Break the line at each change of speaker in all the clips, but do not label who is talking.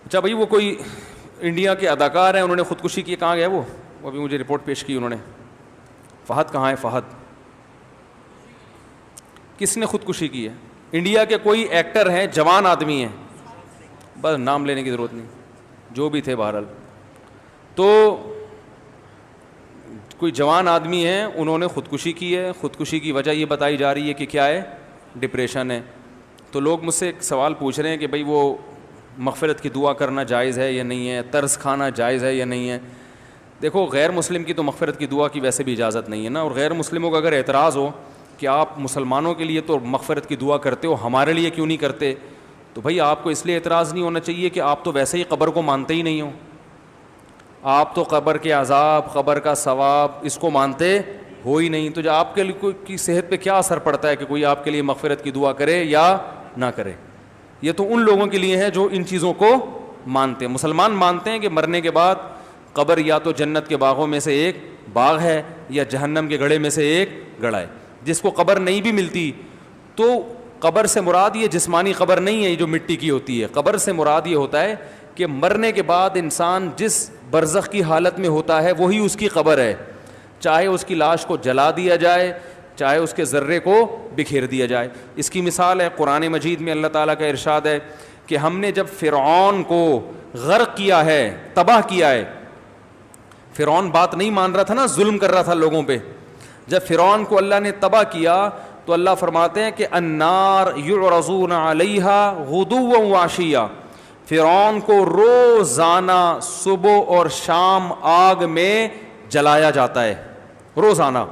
اچھا بھائی، وہ کوئی انڈیا کے اداکار ہیں، انہوں نے خودکشی کی، کہاں گیا وہ ابھی مجھے رپورٹ پیش کی انہوں نے. فہد کہاں ہے؟ فہد کس نے خودکشی کی ہے؟ انڈیا کے کوئی ایکٹر ہیں، جوان آدمی ہیں، بس نام لینے کی ضرورت نہیں، جو بھی تھے بہرحال. تو کوئی جوان آدمی ہیں، انہوں نے خودکشی کی ہے. خودکشی کی وجہ یہ بتائی جا رہی ہے کہ کیا ہے؟ ڈپریشن ہے. تو لوگ مجھ سے ایک سوال پوچھ رہے ہیں کہ بھئی وہ مغفرت کی دعا کرنا جائز ہے یا نہیں ہے، طرز کھانا جائز ہے یا نہیں ہے. دیکھو، غیر مسلم کی تو مغفرت کی دعا کی ویسے بھی اجازت نہیں ہے نا. اور غیر مسلموں کا اگر اعتراض ہو کہ آپ مسلمانوں کے لیے تو مغفرت کی دعا کرتے ہو، ہمارے لیے کیوں نہیں کرتے، تو بھئی آپ کو اس لیے اعتراض نہیں ہونا چاہیے کہ آپ تو ویسے ہی قبر کو مانتے ہی نہیں ہو. آپ تو قبر کے عذاب، قبر کا ثواب، اس کو مانتے ہو ہی نہیں. تو جو آپ کے لیے کی صحت پہ کیا اثر پڑتا ہے کہ کوئی آپ کے لیے مغفرت کی دعا کرے یا نہ کرے. یہ تو ان لوگوں کے لیے ہے جو ان چیزوں کو مانتے ہیں. مسلمان مانتے ہیں کہ مرنے کے بعد قبر یا تو جنت کے باغوں میں سے ایک باغ ہے یا جہنم کے گڑھے میں سے ایک گڑھا ہے. جس کو قبر نہیں بھی ملتی تو قبر سے مراد یہ جسمانی قبر نہیں ہے جو مٹی کی ہوتی ہے. قبر سے مراد یہ ہوتا ہے کہ مرنے کے بعد انسان جس برزخ کی حالت میں ہوتا ہے وہی اس کی قبر ہے. چاہے اس کی لاش کو جلا دیا جائے، چاہے اس کے ذرے کو بکھیر دیا جائے. اس کی مثال ہے قرآن مجید میں اللہ تعالیٰ کا ارشاد ہے کہ ہم نے جب فرعون کو غرق کیا ہے، تباہ کیا ہے. فرعون بات نہیں مان رہا تھا نا، ظلم کر رہا تھا لوگوں پہ. جب فرعون کو اللہ نے تباہ کیا تو اللہ فرماتے ہیں کہ النار یعرضون علیہا غدوا وعشیا، فرعون کو روزانہ صبح اور شام آگ میں جلایا جاتا ہے، روزانہ.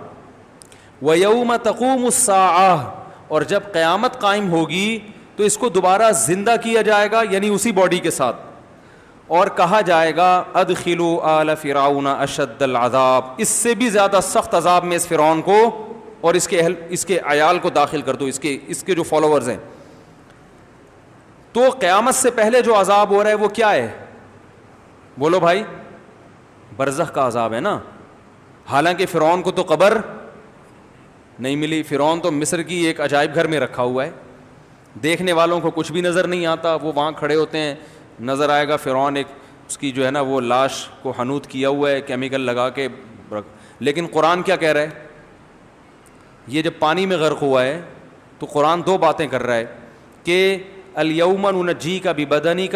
وَيَوْمَ تَقُومُ السَّاعَةُ، اور جب قیامت قائم ہوگی تو اس کو دوبارہ زندہ کیا جائے گا، یعنی اسی باڈی کے ساتھ، اور کہا جائے گا ادخلوا آل فرعون اشد العذاب، اس سے بھی زیادہ سخت عذاب میں اس فرعون کو اور اس کے عیال کو داخل کر دو، اس کے جو فالوورز ہیں. تو قیامت سے پہلے جو عذاب ہو رہا ہے وہ کیا ہے؟ بولو بھائی، برزخ کا عذاب ہے نا. حالانکہ فرعون کو تو قبر نہیں ملی. فرعون تو مصر کی ایک عجائب گھر میں رکھا ہوا ہے، دیکھنے والوں کو کچھ بھی نظر نہیں آتا. وہ وہاں کھڑے ہوتے ہیں، نظر آئے گا فرعون ایک اس کی جو ہے نا وہ لاش کو حنوط کیا ہوا ہے کیمیکل لگا کے. لیکن قرآن کیا کہہ رہا ہے؟ یہ جب پانی میں غرق ہوا ہے تو قرآن دو باتیں کر رہا ہے کہ الیوم ننجیک ببدنک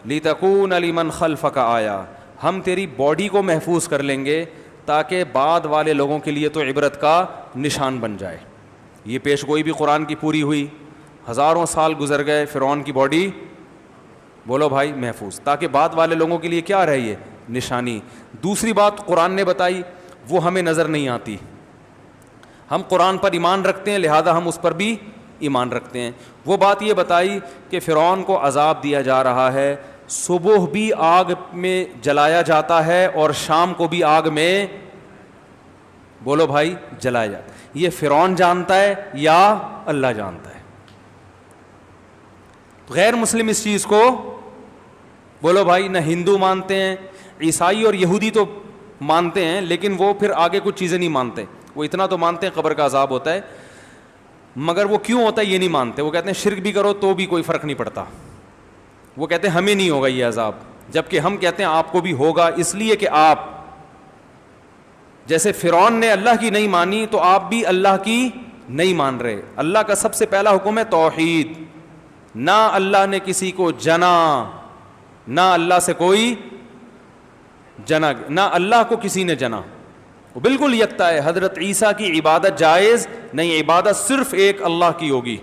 لتکون لمن خلفک آیا، ہم تیری باڈی کو محفوظ کر لیں گے تاکہ بعد والے لوگوں کے لیے تو عبرت کا نشان بن جائے. یہ پیش گوئی بھی قرآن کی پوری ہوئی. ہزاروں سال گزر گئے، فرعون کی باڈی بولو بھائی محفوظ، تاکہ بعد والے لوگوں کے لیے کیا رہے؟ یہ نشانی. دوسری بات قرآن نے بتائی وہ ہمیں نظر نہیں آتی. ہم قرآن پر ایمان رکھتے ہیں لہذا ہم اس پر بھی ایمان رکھتے ہیں. وہ بات یہ بتائی کہ فرعون کو عذاب دیا جا رہا ہے، صبح بھی آگ میں جلایا جاتا ہے اور شام کو بھی آگ میں بولو بھائی جلایا جاتا ہے. یہ فرعون جانتا ہے یا اللہ جانتا ہے؟ غیر مسلم اس چیز کو بولو بھائی نہ ہندو مانتے ہیں، عیسائی اور یہودی تو مانتے ہیں لیکن وہ پھر آگے کچھ چیزیں نہیں مانتے. وہ اتنا تو مانتے ہیں قبر کا عذاب ہوتا ہے، مگر وہ کیوں ہوتا ہے یہ نہیں مانتے. وہ کہتے ہیں شرک بھی کرو تو بھی کوئی فرق نہیں پڑتا. وہ کہتے ہیں ہمیں نہیں ہوگا یہ عذاب، جبکہ ہم کہتے ہیں آپ کو بھی ہوگا، اس لیے کہ آپ جیسے فرعون نے اللہ کی نہیں مانی تو آپ بھی اللہ کی نہیں مان رہے. اللہ کا سب سے پہلا حکم ہے توحید. نہ اللہ نے کسی کو جنا، نہ اللہ سے کوئی جنا، نہ اللہ کو کسی نے جنا. وہ بالکل یکتا ہے. حضرت عیسیٰ کی عبادت جائز نہیں، عبادت صرف ایک اللہ کی ہوگی.